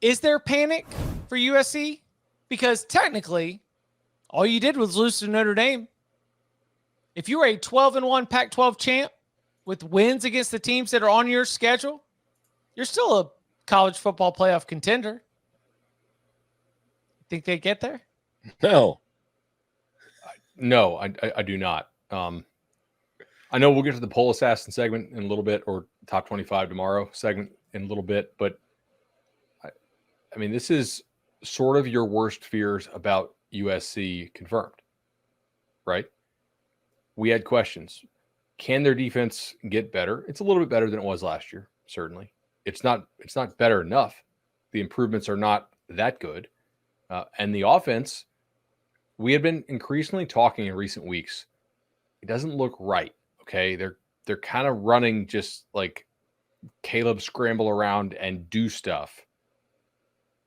Is there panic for USC? Because technically, all you did was lose to Notre Dame. If you were a 12-1 Pac-12 champ with wins against the teams that are on your schedule, you're still a college football playoff contender. Think they get there? No. No, I do not. I know we'll get to the poll assassin segment in a little bit, or top 25 tomorrow segment in a little bit, but I mean, this is sort of your worst fears about USC confirmed, right? We had questions. Can their defense get better? It's a little bit better than it was last year, certainly. It's not better enough. The improvements are not that good. And the offense, we had been increasingly talking in recent weeks. It doesn't look right. Okay. They're kind of running just like Caleb scramble around and do stuff.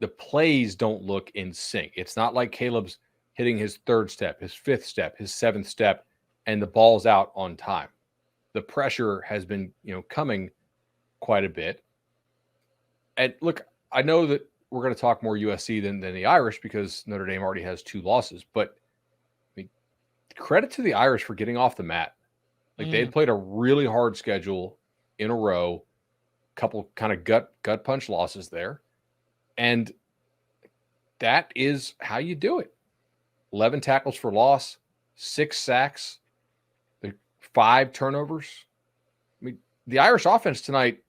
The plays don't look in sync. It's not like Caleb's hitting his third step, his fifth step, his seventh step, and the ball's out on time. The pressure has been, coming quite a bit. And look, I know that we're going to talk more USC than the Irish because Notre Dame already has 2 losses. But I mean, credit to the Irish for getting off the mat. Like they had played a really hard schedule in a row, couple kind of gut punch losses there. And that is how you do it. 11 tackles for loss, 6 sacks, 5 turnovers. I mean, the Irish offense tonight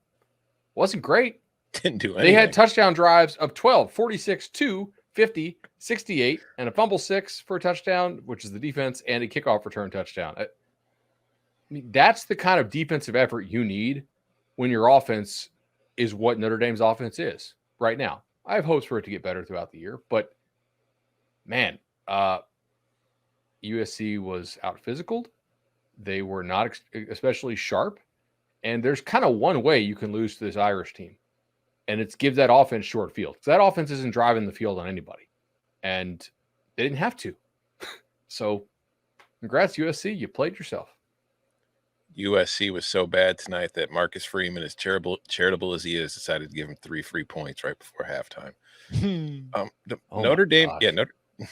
wasn't great. Didn't do anything. They had touchdown drives of 12, 46, 2, 50, 68, and a fumble 6 for a touchdown, which is the defense, and a kickoff return touchdown. I mean, that's the kind of defensive effort you need when your offense is what Notre Dame's offense is right now. I have hopes for it to get better throughout the year, but man, USC was out-physicaled. They were not especially sharp, and there's kind of one way you can lose to this Irish team, and it's give that offense short field. That offense isn't driving the field on anybody, and they didn't have to. So congrats, USC. You played yourself. USC was so bad tonight that Marcus Freeman, as charitable as he is, decided to give him 3 free points right before halftime. Notre Dame,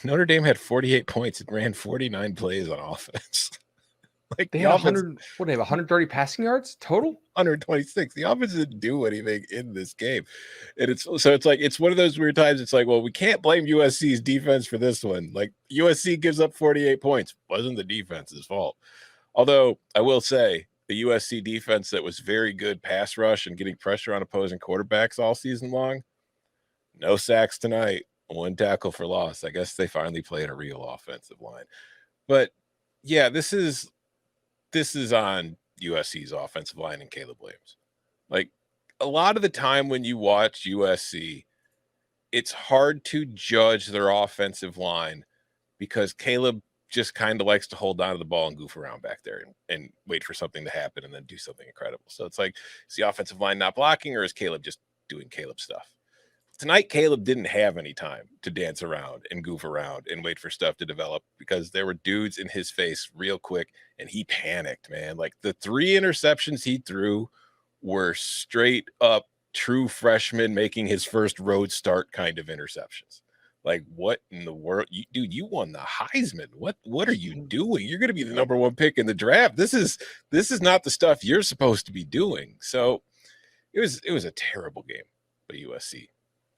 Notre Dame had 48 points and ran 49 plays on offense. Like they have 100. What, they have 130 passing yards total? 126. The offense didn't do anything in this game, and it's like it's one of those weird times. It's like, well, we can't blame USC's defense for this one. Like USC gives up 48 points, wasn't the defense's fault. Although I will say the USC defense that was very good pass rush and getting pressure on opposing quarterbacks all season long, no sacks tonight, 1 tackle for loss. I guess they finally played a real offensive line. But yeah, this is on USC's offensive line and Caleb Williams. Like a lot of the time when you watch USC, it's hard to judge their offensive line because Caleb just kind of likes to hold on to the ball and goof around back there and wait for something to happen and then do something incredible. So it's like, is the offensive line not blocking or is Caleb just doing Caleb stuff? Tonight, Caleb didn't have any time to dance around and goof around and wait for stuff to develop because there were dudes in his face real quick and he panicked, man. Like the 3 interceptions he threw were straight up true freshman making his first road start kind of interceptions. Like, what in the world? You won the Heisman. What are you doing? You're going to be the number 1 pick in the draft. This is not the stuff you're supposed to be doing. So it was a terrible game by USC.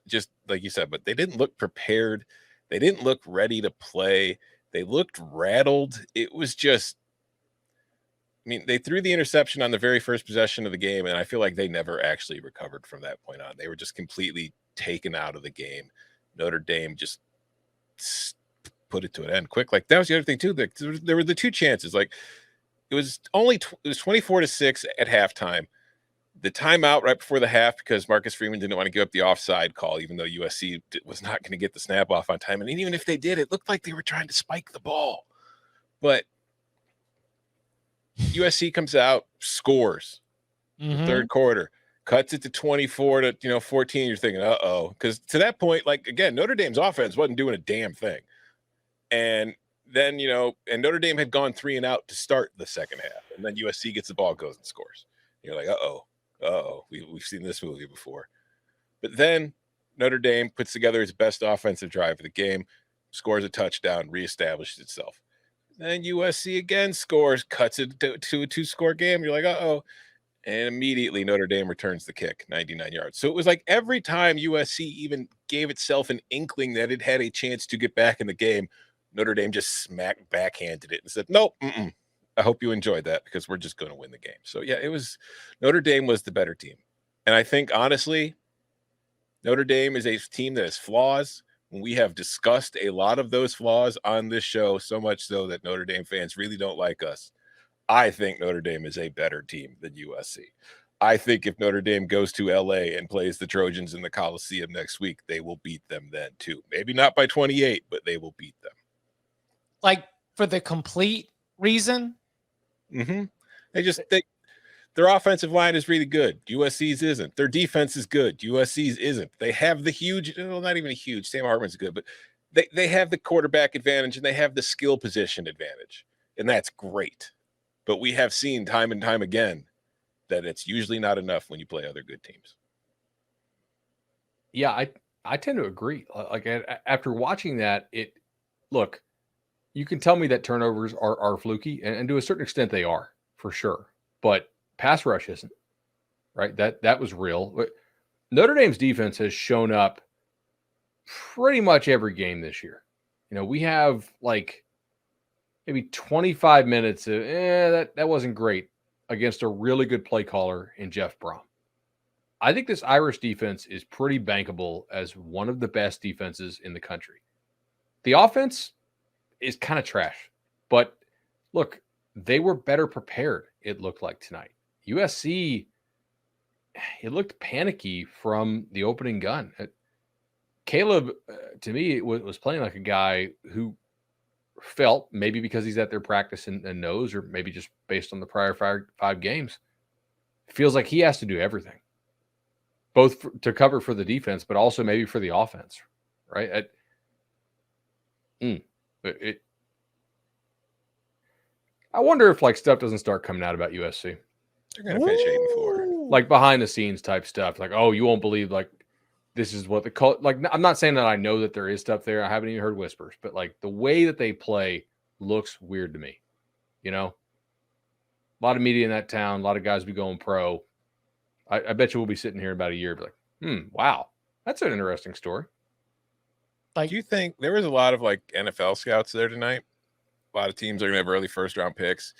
Just like you said, but they didn't look prepared. They didn't look ready to play. They looked rattled. It was just, I mean, they threw the interception on the very first possession of the game, and I feel like they never actually recovered from that point on. They were just completely taken out of the game. Notre Dame just put it to an end quick. Like that was the other thing too. There were the 2 chances. Like it was 24-6 at halftime. The timeout right before the half because Marcus Freeman didn't want to give up the offside call, even though USC was not going to get the snap off on time. And even if they did, it looked like they were trying to spike the ball. But USC comes out, scores the third quarter. Cuts it to 24-14. You're thinking, because to that point, like again, Notre Dame's offense wasn't doing a damn thing, and then and Notre Dame had gone 3 and out to start the second half, and then USC gets the ball, goes and scores. You're like, we've seen this movie before. But then Notre Dame puts together its best offensive drive of the game, scores a touchdown, reestablishes itself. Then USC again scores, cuts it to a 2-score game. You're like, uh-oh. And immediately Notre Dame returns the kick, 99 yards. So it was like every time USC even gave itself an inkling that it had a chance to get back in the game, Notre Dame just backhanded it and said, nope, I hope you enjoyed that because we're just going to win the game. So, yeah, Notre Dame was the better team. And I think, honestly, Notre Dame is a team that has flaws. We have discussed a lot of those flaws on this show, so much so that Notre Dame fans really don't like us. I think Notre Dame is a better team than USC. I think if Notre Dame goes to LA and plays the Trojans in the Coliseum next week, they will beat them then too. Maybe not by 28, but they will beat them. Like for the complete reason? Their offensive line is really good. USC's isn't. Their defense is good. USC's isn't. They have the huge, well, not even a huge, Sam Hartman's good, but they have the quarterback advantage and they have the skill position advantage. And that's great. But we have seen time and time again that it's usually not enough when you play other good teams. Yeah, I tend to agree. Like after watching that, look, you can tell me that turnovers are fluky, and to a certain extent they are, for sure. But pass rush isn't, right? That was real. But Notre Dame's defense has shown up pretty much every game this year. We have like maybe 25 minutes of that wasn't great against a really good play caller in Jeff Brom. I think this Irish defense is pretty bankable as one of the best defenses in the country. The offense is kind of trash, but look, they were better prepared, it looked like tonight. USC, it looked panicky from the opening gun. Caleb, to me, was playing like a guy who felt, maybe because he's at their practice and knows, or maybe just based on the prior five games, feels like he has to do everything, both to cover for the defense, but also maybe for the offense, right? I wonder if like stuff doesn't start coming out about USC. They're going to finish 8-4. Like behind the scenes type stuff. Like, oh, you won't believe, like, this is what like, I'm not saying that I know that there is stuff there. I haven't even heard whispers, but like the way that they play looks weird to me. A lot of media in that town, a lot of guys be going pro. I bet you we'll be sitting here in about a year, be like, wow, that's an interesting story. Like, do you think there was a lot of like NFL scouts there tonight? A lot of teams are going to have early first round picks.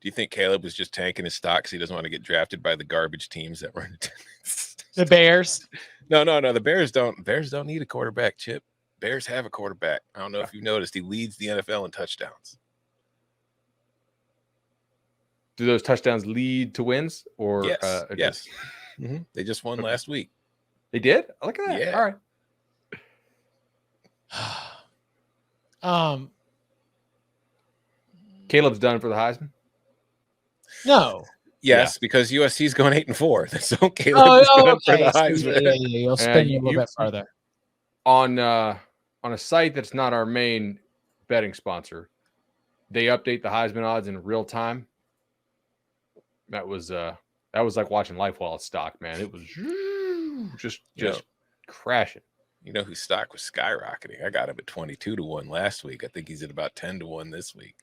Do you think Caleb was just tanking his stock because he doesn't want to get drafted by the garbage teams that run the Bears? No. The Bears don't need a quarterback, Chip. Bears have a quarterback. I don't know if you noticed. He leads the NFL in touchdowns. Do those touchdowns lead to wins? Or yes. They just won last week. They did? Look at that. Yeah. All right. Caleb's done for the Heisman? No. Yes, because USC's going 8-4. So Caleb is done for the Heisman. Yeah. You'll spin you a little bit farther. On a site that's not our main betting sponsor, they update the Heisman odds in real time. That was like watching life while it's stock, man. It was just crashing. You know whose stock was skyrocketing? I got him at 22-1 last week. I think he's at about 10-1 this week.